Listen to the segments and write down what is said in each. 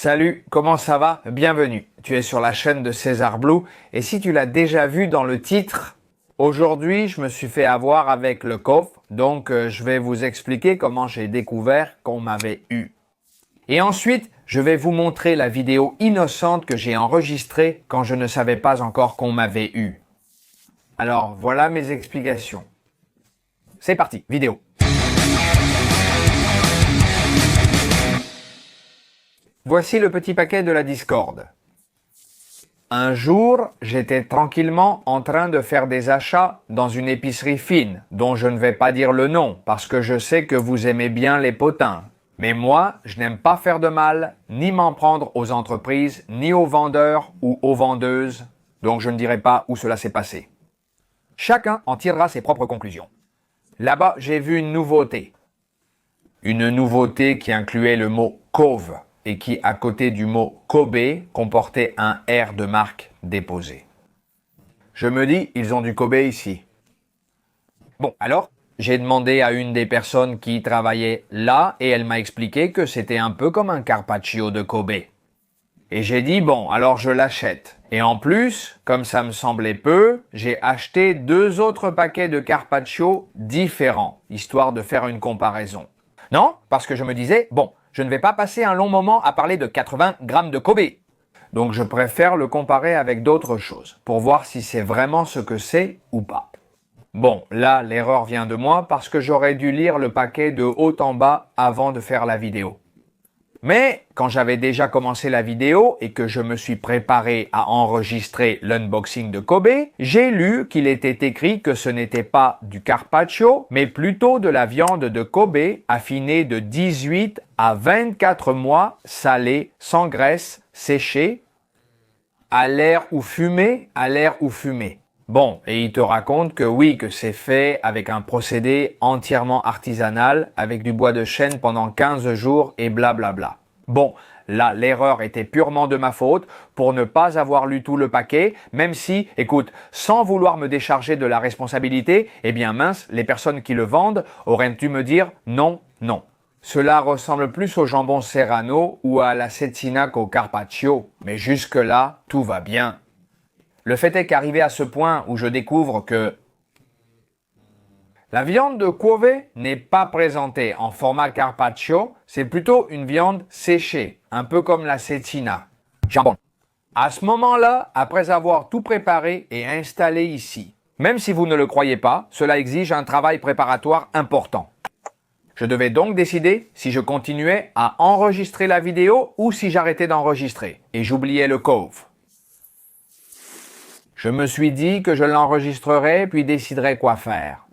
Salut, comment ça va? Bienvenue. Tu es sur la chaîne de César Blue et si tu l'as déjà vu dans le titre, aujourd'hui je me suis fait avoir avec le Cove, donc je vais vous expliquer comment j'ai découvert qu'on m'avait eu. Et ensuite, je vais vous montrer la vidéo innocente que j'ai enregistrée quand je ne savais pas encore qu'on m'avait eu. Alors voilà mes explications. C'est parti, vidéo. Voici le petit paquet de la Discord. Un jour, j'étais tranquillement en train de faire des achats dans une épicerie fine, dont je ne vais pas dire le nom, parce que je sais que vous aimez bien les potins. Mais moi, je n'aime pas faire de mal, ni m'en prendre aux entreprises, ni aux vendeurs ou aux vendeuses, donc je ne dirai pas où cela s'est passé. Chacun en tirera ses propres conclusions. Là-bas, j'ai vu une nouveauté. Une nouveauté qui incluait le mot « Cove » et qui, à côté du mot « Kobe », comportait un R de marque déposé. Je me dis, ils ont du Kobe ici. Bon, alors, j'ai demandé à une des personnes qui travaillait là et elle m'a expliqué que c'était un peu comme un carpaccio de Kobe. Et j'ai dit, bon, alors je l'achète. Et en plus, comme ça me semblait peu, j'ai acheté 2 autres paquets de carpaccio différents, histoire de faire une comparaison. Non, parce que je me disais, bon, je ne vais pas passer un long moment à parler de 80 grammes de Kobe. Donc je préfère le comparer avec d'autres choses, pour voir si c'est vraiment ce que c'est ou pas. Bon, là, l'erreur vient de moi parce que j'aurais dû lire le paquet de haut en bas avant de faire la vidéo. Mais quand j'avais déjà commencé la vidéo et que je me suis préparé à enregistrer l'unboxing de Kobe, j'ai lu qu'il était écrit que ce n'était pas du carpaccio, mais plutôt de la viande de Kobe affinée de 18 à 24 mois, salée, sans graisse, séchée, à l'air ou fumée, Bon, et il te raconte que oui, que c'est fait avec un procédé entièrement artisanal, avec du bois de chêne pendant 15 jours et blablabla. Bon, là, l'erreur était purement de ma faute pour ne pas avoir lu tout le paquet, même si, écoute, sans vouloir me décharger de la responsabilité, eh bien mince, les personnes qui le vendent auraient dû me dire non, non. Cela ressemble plus au jambon serrano ou à la cecina qu'au carpaccio, mais jusque-là, tout va bien. Le fait est qu'arrivé à ce point où je découvre que la viande de Kobe n'est pas présentée en format carpaccio, c'est plutôt une viande séchée, un peu comme la cecina. Jambon. À ce moment-là, après avoir tout préparé et installé ici, même si vous ne le croyez pas, cela exige un travail préparatoire important. Je devais donc décider si je continuais à enregistrer la vidéo ou si j'arrêtais d'enregistrer. Et j'oubliais le Cove. Je me suis dit que je l'enregistrerai puis déciderai quoi faire.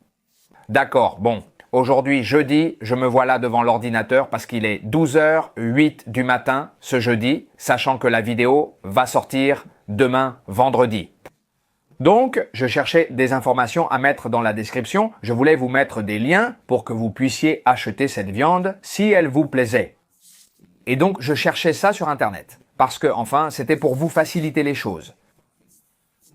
D'accord, bon, aujourd'hui jeudi, je me vois là devant l'ordinateur parce qu'il est 12h08 du matin ce jeudi, sachant que la vidéo va sortir demain vendredi. Donc, je cherchais des informations à mettre dans la description. Je voulais vous mettre des liens pour que vous puissiez acheter cette viande si elle vous plaisait. Et donc, je cherchais ça sur Internet parce que, enfin, c'était pour vous faciliter les choses.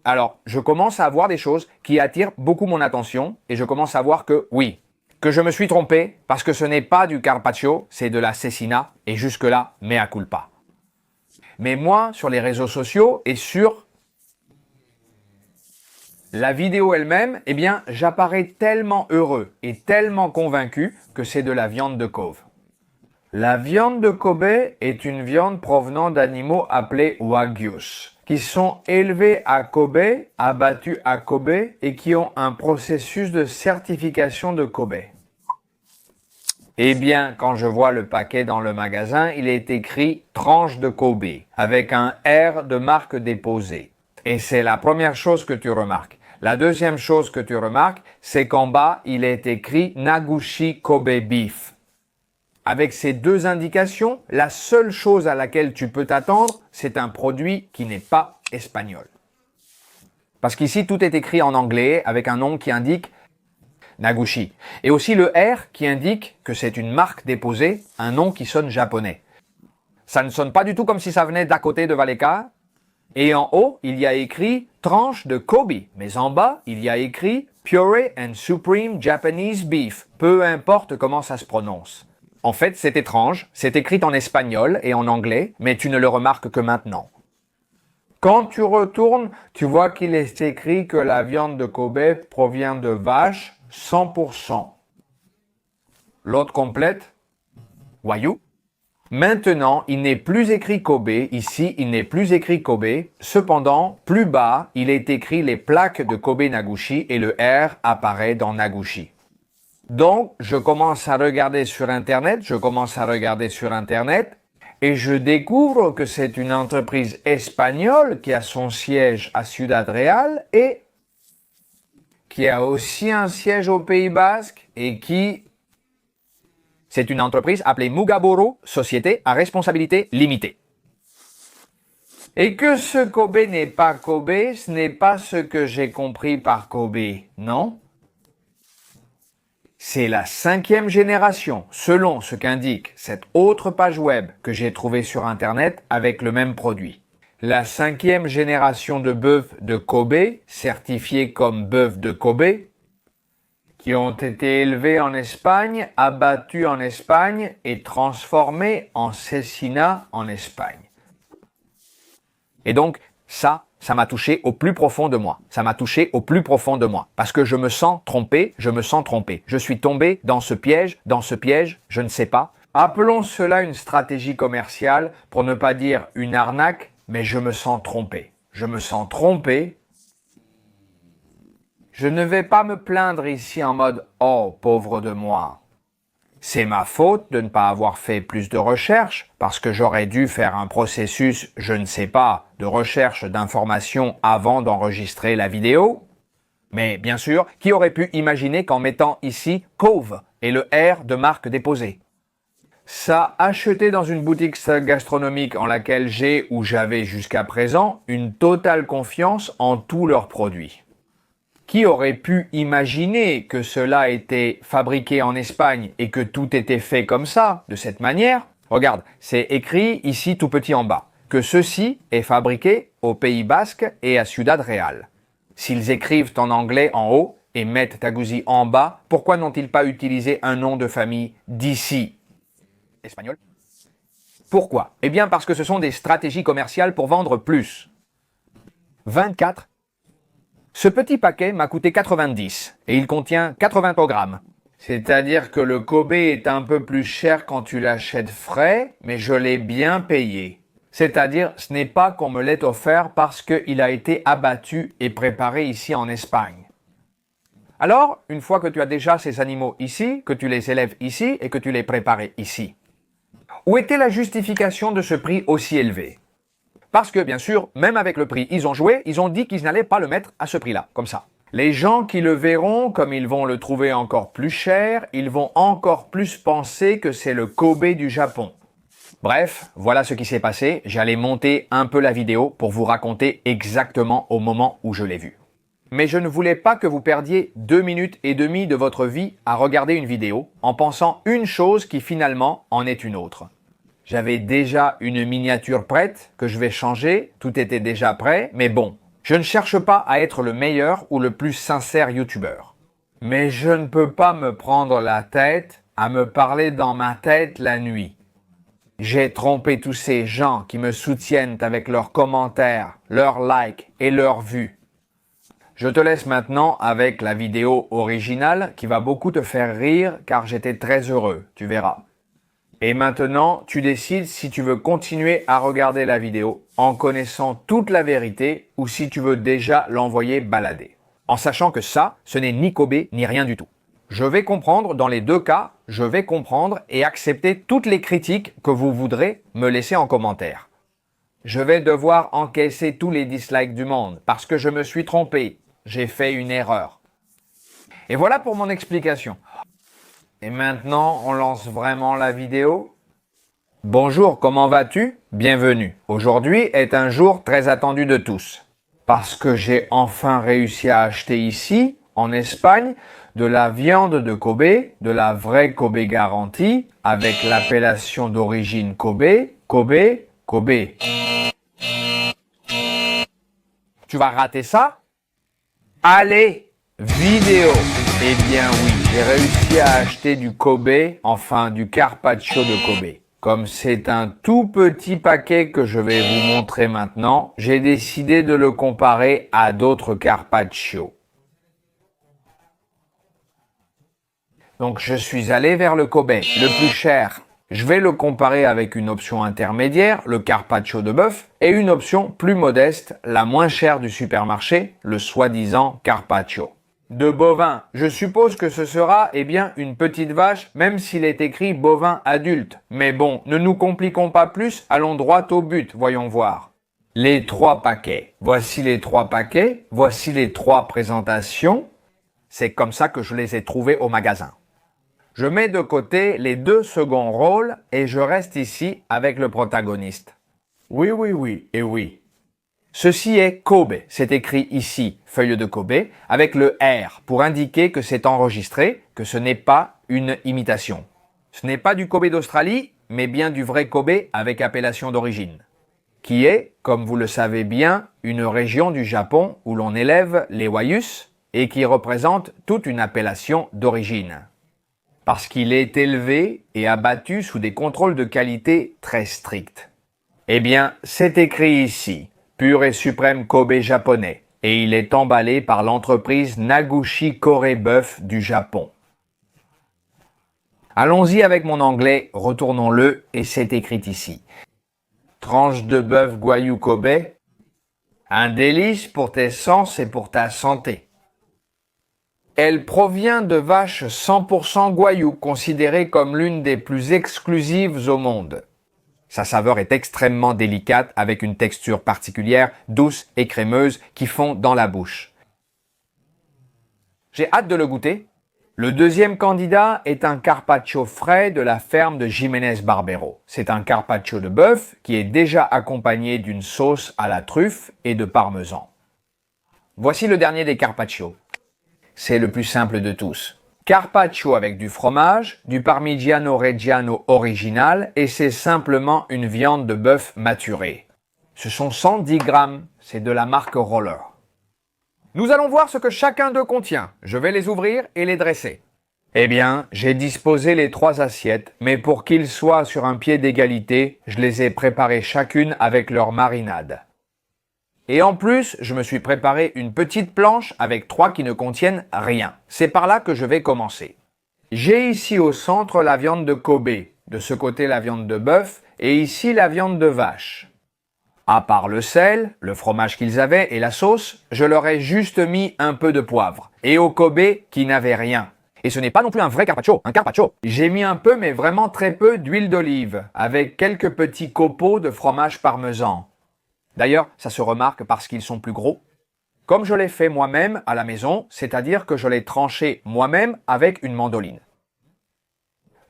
Alors, je commence à voir des choses qui attirent beaucoup mon attention et je commence à voir que, oui, que je me suis trompé parce que ce n'est pas du carpaccio, c'est de la cecina et jusque-là, mea culpa. Mais moi, sur les réseaux sociaux et sur la vidéo elle-même, eh bien, j'apparais tellement heureux et tellement convaincu que c'est de la viande de Cove. La viande de Kobe est une viande provenant d'animaux appelés Wagyus, qui sont élevés à Kobe, abattus à Kobe et qui ont un processus de certification de Kobe. Eh bien, quand je vois le paquet dans le magasin, il est écrit « tranche de Kobe » avec un R de marque déposé. Et c'est la première chose que tu remarques. La deuxième chose que tu remarques, c'est qu'en bas, il est écrit « Nagushi Kobe Beef ». Avec ces deux indications, la seule chose à laquelle tu peux t'attendre, c'est un produit qui n'est pas espagnol. Parce qu'ici, tout est écrit en anglais avec un nom qui indique Nagushi. Et aussi le R qui indique que c'est une marque déposée, un nom qui sonne japonais. Ça ne sonne pas du tout comme si ça venait d'à côté de Valeka. Et en haut, il y a écrit tranche de Kobe. Mais en bas, il y a écrit Pure and Supreme Japanese Beef. Peu importe comment ça se prononce. En fait, c'est étrange, c'est écrit en espagnol et en anglais, mais tu ne le remarques que maintenant. Quand tu retournes, tu vois qu'il est écrit que la viande de Kobe provient de vaches 100%. L'autre complète Wagyu. Maintenant, il n'est plus écrit Kobe, ici il n'est plus écrit Kobe, cependant, plus bas, il est écrit les plaques de Kobe Nagushi et le R apparaît dans Nagushi. Donc, je commence à regarder sur Internet et je découvre que c'est une entreprise espagnole qui a son siège à Ciudad Real et qui a aussi un siège au Pays Basque et qui... C'est une entreprise appelée Mugaboro, société à responsabilité limitée. Et que ce Kobe n'est pas Kobe, ce n'est pas ce que j'ai compris par Kobe, non? C'est la 5e génération, selon ce qu'indique cette autre page web que j'ai trouvée sur Internet avec le même produit. La 5e génération de bœufs de Kobe, certifiés comme bœufs de Kobe, qui ont été élevés en Espagne, abattus en Espagne et transformés en cecina en Espagne. Et donc, ça m'a touché au plus profond de moi. Parce que je me sens trompé. Je suis tombé dans ce piège, je ne sais pas. Appelons cela une stratégie commerciale, pour ne pas dire une arnaque, mais je me sens trompé. Je ne vais pas me plaindre ici en mode « Oh, pauvre de moi ». C'est ma faute de ne pas avoir fait plus de recherches, parce que j'aurais dû faire un processus, je ne sais pas, de recherche d'informations avant d'enregistrer la vidéo. Mais bien sûr, qui aurait pu imaginer qu'en mettant ici « Cove » et le R de marque déposée? Ça acheté dans une boutique gastronomique en laquelle j'ai ou j'avais jusqu'à présent une totale confiance en tous leurs produits. Qui aurait pu imaginer que cela était fabriqué en Espagne et que tout était fait comme ça, de cette manière? Regarde, c'est écrit ici tout petit en bas, que ceci est fabriqué au Pays Basque et à Ciudad Real. S'ils écrivent en anglais en haut et mettent Tagusi en bas, pourquoi n'ont-ils pas utilisé un nom de famille d'ici? Espagnol. Pourquoi? Eh bien parce que ce sont des stratégies commerciales pour vendre plus. 24. Ce petit paquet m'a coûté 90 et il contient 80 grammes. C'est-à-dire que le Kobe est un peu plus cher quand tu l'achètes frais, mais je l'ai bien payé. C'est-à-dire, ce n'est pas qu'on me l'ait offert parce qu'il a été abattu et préparé ici en Espagne. Alors, une fois que tu as déjà ces animaux ici, que tu les élèves ici et que tu les prépares ici, où était la justification de ce prix aussi élevé? Parce que, bien sûr, même avec le prix, ils ont joué, ils ont dit qu'ils n'allaient pas le mettre à ce prix-là, comme ça. Les gens qui le verront, comme ils vont le trouver encore plus cher, ils vont encore plus penser que c'est le Kobe du Japon. Bref, voilà ce qui s'est passé. J'allais monter un peu la vidéo pour vous raconter exactement au moment où je l'ai vu. Mais je ne voulais pas que vous perdiez 2 minutes et demie de votre vie à regarder une vidéo en pensant une chose qui finalement en est une autre. J'avais déjà une miniature prête que je vais changer, tout était déjà prêt, mais bon, je ne cherche pas à être le meilleur ou le plus sincère youtubeur. Mais je ne peux pas me prendre la tête à me parler dans ma tête la nuit. J'ai trompé tous ces gens qui me soutiennent avec leurs commentaires, leurs likes et leurs vues. Je te laisse maintenant avec la vidéo originale qui va beaucoup te faire rire car j'étais très heureux, tu verras. Et maintenant, tu décides si tu veux continuer à regarder la vidéo en connaissant toute la vérité ou si tu veux déjà l'envoyer balader. En sachant que ça, ce n'est ni Kobe ni rien du tout. Je vais comprendre dans les deux cas, je vais comprendre et accepter toutes les critiques que vous voudrez me laisser en commentaire. Je vais devoir encaisser tous les dislikes du monde parce que je me suis trompé, j'ai fait une erreur. Et voilà pour mon explication. Et maintenant, on lance vraiment la vidéo. Bonjour, comment vas-tu? Bienvenue. Aujourd'hui est un jour très attendu de tous. Parce que j'ai enfin réussi à acheter ici, en Espagne, de la viande de Kobe, de la vraie Kobe garantie, avec l'appellation d'origine Kobe, Kobe, Kobe. Tu vas rater ça? Allez, vidéo. Eh bien oui. J'ai réussi à acheter du Kobe, enfin du carpaccio de Kobe. Comme c'est un tout petit paquet que je vais vous montrer maintenant, j'ai décidé de le comparer à d'autres carpaccio. Donc je suis allé vers le Kobe, le plus cher. Je vais le comparer avec une option intermédiaire, le carpaccio de bœuf, et une option plus modeste, la moins chère du supermarché, le soi-disant carpaccio de bovin. Je suppose que ce sera, une petite vache, même s'il est écrit bovin adulte. Mais bon, ne nous compliquons pas plus, allons droit au but, voyons voir. Les 3 paquets. Voici les 3 paquets, voici les 3 présentations. C'est comme ça que je les ai trouvés au magasin. Je mets de côté les 2 seconds rôles et je reste ici avec le protagoniste. Oui, et oui. Ceci est Kobe, c'est écrit ici, feuille de Kobe, avec le R pour indiquer que c'est enregistré, que ce n'est pas une imitation. Ce n'est pas du Kobe d'Australie, mais bien du vrai Kobe avec appellation d'origine, qui est, comme vous le savez bien, une région du Japon où l'on élève les Wayus et qui représente toute une appellation d'origine. Parce qu'il est élevé et abattu sous des contrôles de qualité très stricts. C'est écrit ici. Pur et suprême Kobe japonais, et il est emballé par l'entreprise Nagushi Kore Bœuf du Japon. Allons-y avec mon anglais, retournons-le, et c'est écrit ici. Tranche de bœuf Wagyu Kobe, un délice pour tes sens et pour ta santé. Elle provient de vaches 100% Wagyu, considérée comme l'une des plus exclusives au monde. Sa saveur est extrêmement délicate avec une texture particulière, douce et crémeuse qui fond dans la bouche. J'ai hâte de le goûter. Le deuxième candidat est un carpaccio frais de la ferme de Jiménez Barbero. C'est un carpaccio de bœuf qui est déjà accompagné d'une sauce à la truffe et de parmesan. Voici le dernier des carpaccio. C'est le plus simple de tous. Carpaccio avec du fromage, du Parmigiano Reggiano original et c'est simplement une viande de bœuf maturée. Ce sont 110 grammes, c'est de la marque Roller. Nous allons voir ce que chacun d'eux contient. Je vais les ouvrir et les dresser. J'ai disposé les 3 assiettes, mais pour qu'ils soient sur un pied d'égalité, je les ai préparées chacune avec leur marinade. Et en plus, je me suis préparé une petite planche avec 3 qui ne contiennent rien. C'est par là que je vais commencer. J'ai ici au centre la viande de Kobe, de ce côté la viande de bœuf et ici la viande de vache. À part le sel, le fromage qu'ils avaient et la sauce, je leur ai juste mis un peu de poivre. Et au Kobe qui n'avait rien. Et ce n'est pas non plus un vrai carpaccio, un carpaccio. J'ai mis un peu, mais vraiment très peu, d'huile d'olive, avec quelques petits copeaux de fromage parmesan. D'ailleurs, ça se remarque parce qu'ils sont plus gros. Comme je l'ai fait moi-même à la maison, c'est-à-dire que je l'ai tranché moi-même avec une mandoline.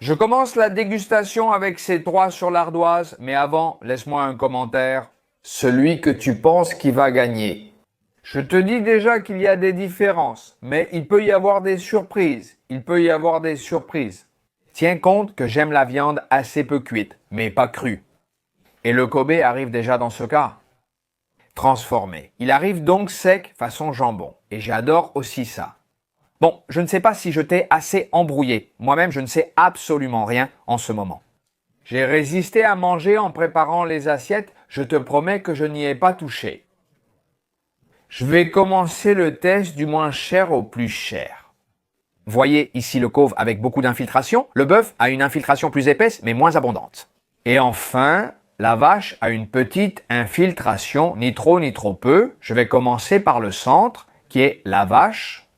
Je commence la dégustation avec ces 3 sur l'ardoise, mais avant, laisse-moi un commentaire. Celui que tu penses qui va gagner. Je te dis déjà qu'il y a des différences, mais il peut y avoir des surprises. Tiens compte que j'aime la viande assez peu cuite, mais pas crue. Et le Kobe arrive déjà dans ce cas. Transformé. Il arrive donc sec façon jambon. Et j'adore aussi ça. Bon, je ne sais pas si je t'ai assez embrouillé. Moi-même, je ne sais absolument rien en ce moment. J'ai résisté à manger en préparant les assiettes. Je te promets que je n'y ai pas touché. Je vais commencer le test du moins cher au plus cher. Voyez ici le Kobe avec beaucoup d'infiltration. Le bœuf a une infiltration plus épaisse mais moins abondante. Et enfin, la vache a une petite infiltration, ni trop ni trop peu. Je vais commencer par le centre, qui est la vache.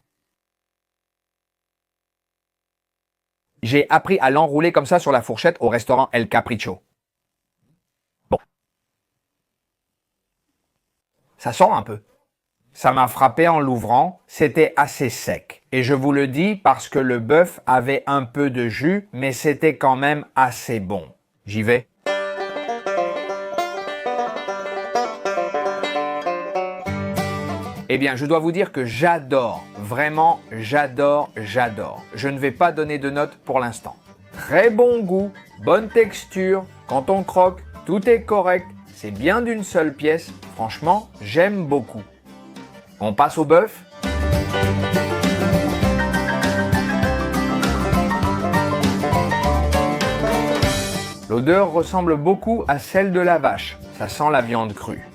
J'ai appris à l'enrouler comme ça sur la fourchette au restaurant El Capriccio. Bon. Ça sent un peu. Ça m'a frappé en l'ouvrant, c'était assez sec. Et je vous le dis parce que le bœuf avait un peu de jus, mais c'était quand même assez bon. J'y vais. Je dois vous dire que j'adore, vraiment j'adore. Je ne vais pas donner de notes pour l'instant. Très bon goût, bonne texture, quand on croque, tout est correct, c'est bien d'une seule pièce, franchement, j'aime beaucoup. On passe au bœuf. L'odeur ressemble beaucoup à celle de la vache. Ça sent la viande crue.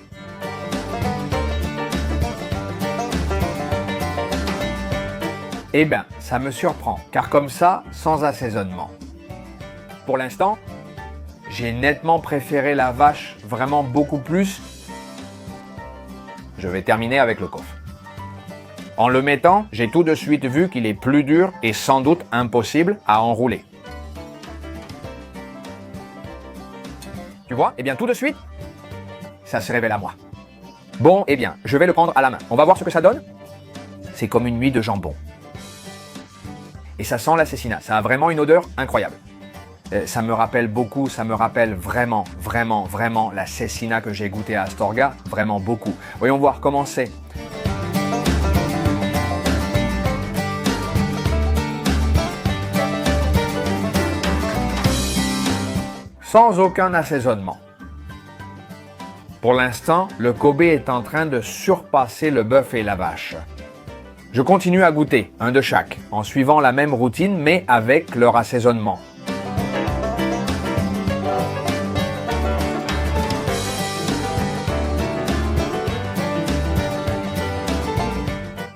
Eh bien, ça me surprend, car comme ça, sans assaisonnement. Pour l'instant, j'ai nettement préféré la vache, vraiment beaucoup plus. Je vais terminer avec le coffre. En le mettant, j'ai tout de suite vu qu'il est plus dur et sans doute impossible à enrouler. Tu vois? Eh bien, tout de suite, ça se révèle à moi. Bon, eh bien, je vais le prendre à la main. On va voir ce que ça donne. C'est comme une nuit de jambon. Et ça sent l'assassinat. Ça a vraiment une odeur incroyable. Ça me rappelle beaucoup, ça me rappelle vraiment l'assassinat que j'ai goûté à Astorga. Vraiment beaucoup. Voyons voir comment c'est. Sans aucun assaisonnement. Pour l'instant, le Kobe est en train de surpasser le bœuf et la vache. Je continue à goûter, un de chaque, en suivant la même routine mais avec leur assaisonnement.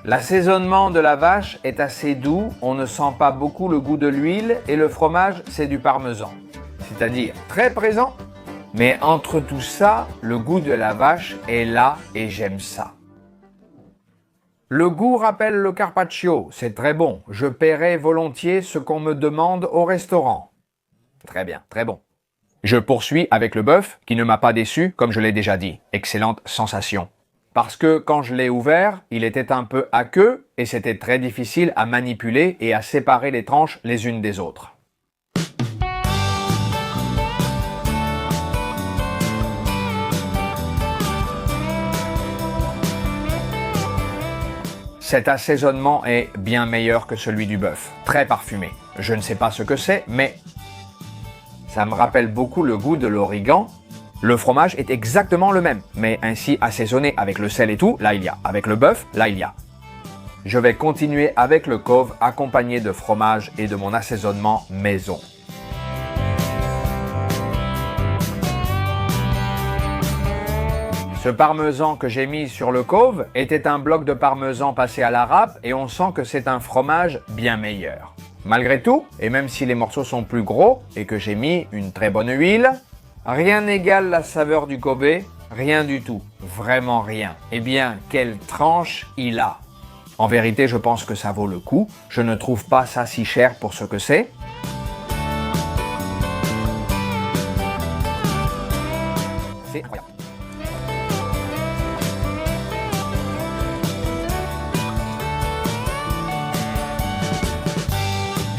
L'assaisonnement de la vache est assez doux, on ne sent pas beaucoup le goût de l'huile et le fromage c'est du parmesan. C'est-à-dire très présent, mais entre tout ça, le goût de la vache est là et j'aime ça. Le goût rappelle le carpaccio, c'est très bon. Je paierai volontiers ce qu'on me demande au restaurant. Très bien, très bon. Je poursuis avec le bœuf, qui ne m'a pas déçu, comme je l'ai déjà dit. Excellente sensation. Parce que quand je l'ai ouvert, il était un peu aqueux et c'était très difficile à manipuler et à séparer les tranches les unes des autres. Cet assaisonnement est bien meilleur que celui du bœuf, très parfumé. Je ne sais pas ce que c'est, mais ça me rappelle beaucoup le goût de l'origan. Le fromage est exactement le même, mais ainsi assaisonné avec le sel et tout, là il y a. Avec le bœuf, là il y a. Je vais continuer avec le Kove accompagné de fromage et de mon assaisonnement maison. Ce parmesan que j'ai mis sur le Kove était un bloc de parmesan passé à la râpe et on sent que c'est un fromage bien meilleur. Malgré tout, et même si les morceaux sont plus gros et que j'ai mis une très bonne huile, rien n'égale la saveur du Kobe, rien du tout, vraiment rien. Eh bien, quelle tranche il a! En vérité, je pense que ça vaut le coup, je ne trouve pas ça si cher pour ce que c'est. C'est incroyable.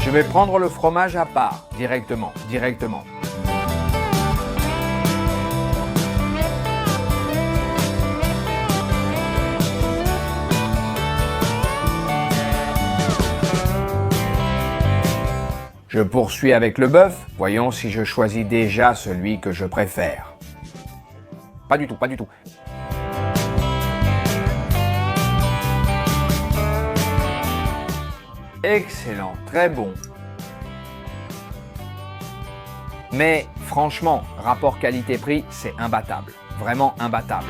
Je vais prendre le fromage à part, directement. Je poursuis avec le bœuf, voyons si je choisis déjà celui que je préfère. Pas du tout. Excellent, très bon. Mais franchement, rapport qualité-prix, c'est imbattable. Vraiment imbattable.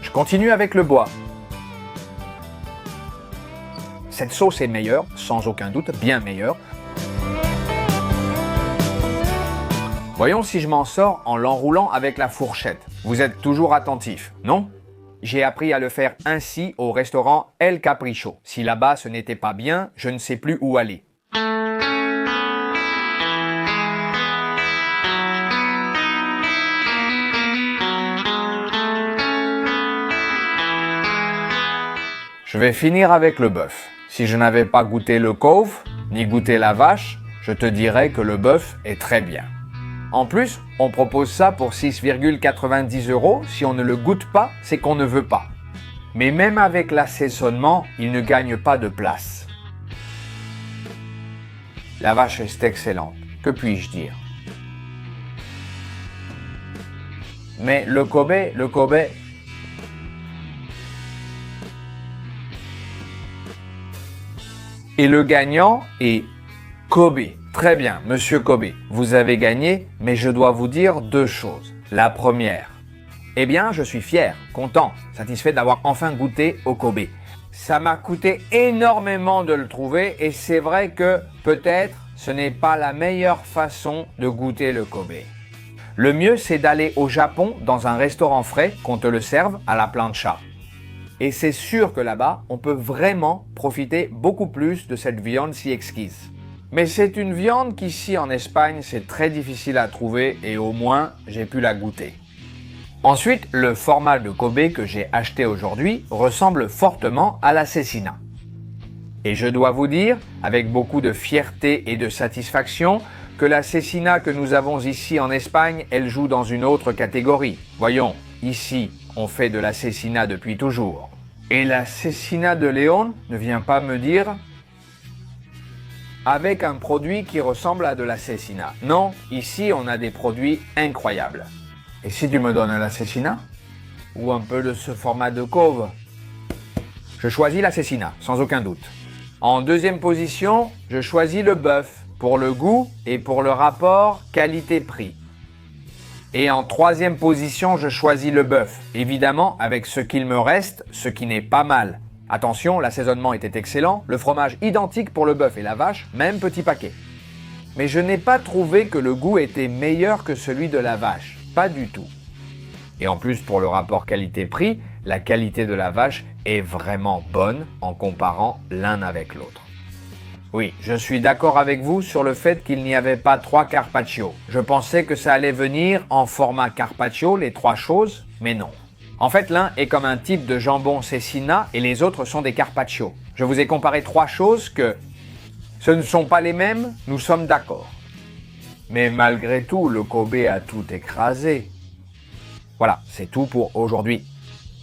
Je continue avec le bois. Cette sauce est meilleure, sans aucun doute, bien meilleure. Voyons si je m'en sors en l'enroulant avec la fourchette. Vous êtes toujours attentif, non? J'ai appris à le faire ainsi au restaurant El Capricho. Si là-bas ce n'était pas bien, je ne sais plus où aller. Je vais finir avec le bœuf. Si je n'avais pas goûté le Kove, ni goûté la vache, je te dirais que le bœuf est très bien. En plus, on propose ça pour 6,90 €. Si on ne le goûte pas, c'est qu'on ne veut pas. Mais même avec l'assaisonnement, il ne gagne pas de place. La vache est excellente. Que puis-je dire? Mais le Kobe, Et le gagnant est Kobe. Très bien, monsieur Kobe, vous avez gagné, mais je dois vous dire deux choses. La première, eh bien, je suis fier, content, satisfait d'avoir enfin goûté au Kobe. Ça m'a coûté énormément de le trouver et c'est vrai que peut-être ce n'est pas la meilleure façon de goûter le Kobe. Le mieux, c'est d'aller au Japon dans un restaurant frais qu'on te le serve à la plancha. Et c'est sûr que là-bas, on peut vraiment profiter beaucoup plus de cette viande si exquise. Mais c'est une viande qu'ici en Espagne, c'est très difficile à trouver et au moins, j'ai pu la goûter. Ensuite, le format de Kobe que j'ai acheté aujourd'hui ressemble fortement à la cecina. Et je dois vous dire, avec beaucoup de fierté et de satisfaction, que la cecina que nous avons ici en Espagne, elle joue dans une autre catégorie. Voyons, ici, on fait de la cecina depuis toujours. Et la cecina de Léon ne vient pas me dire avec un produit qui ressemble à de la cecina. Non, ici, on a des produits incroyables. Et si tu me donnes la cecina ou un peu de ce format de Cove, je choisis la cecina, sans aucun doute. En deuxième position, je choisis le bœuf pour le goût et pour le rapport qualité-prix. Et en troisième position, je choisis le bœuf, évidemment avec ce qu'il me reste, ce qui n'est pas mal. Attention, l'assaisonnement était excellent, le fromage identique pour le bœuf et la vache, même petit paquet. Mais je n'ai pas trouvé que le goût était meilleur que celui de la vache. Pas du tout. Et en plus, pour le rapport qualité-prix, la qualité de la vache est vraiment bonne en comparant l'un avec l'autre. Oui, je suis d'accord avec vous sur le fait qu'il n'y avait pas 3 carpaccio. Je pensais que ça allait venir en format carpaccio, les 3 choses, mais non. En fait, l'un est comme un type de jambon cecina et les autres sont des carpaccio. Je vous ai comparé 3 choses que ce ne sont pas les mêmes, nous sommes d'accord. Mais malgré tout, le Kobe a tout écrasé. Voilà, c'est tout pour aujourd'hui.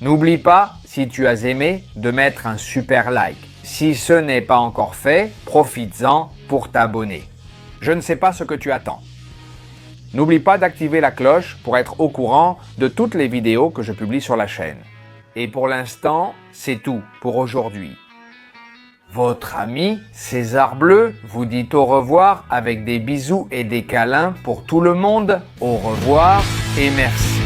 N'oublie pas, si tu as aimé, de mettre un super like. Si ce n'est pas encore fait, profites-en pour t'abonner. Je ne sais pas ce que tu attends. N'oublie pas d'activer la cloche pour être au courant de toutes les vidéos que je publie sur la chaîne. Et pour l'instant, c'est tout pour aujourd'hui. Votre ami César Bleu vous dit au revoir avec des bisous et des câlins pour tout le monde. Au revoir et merci.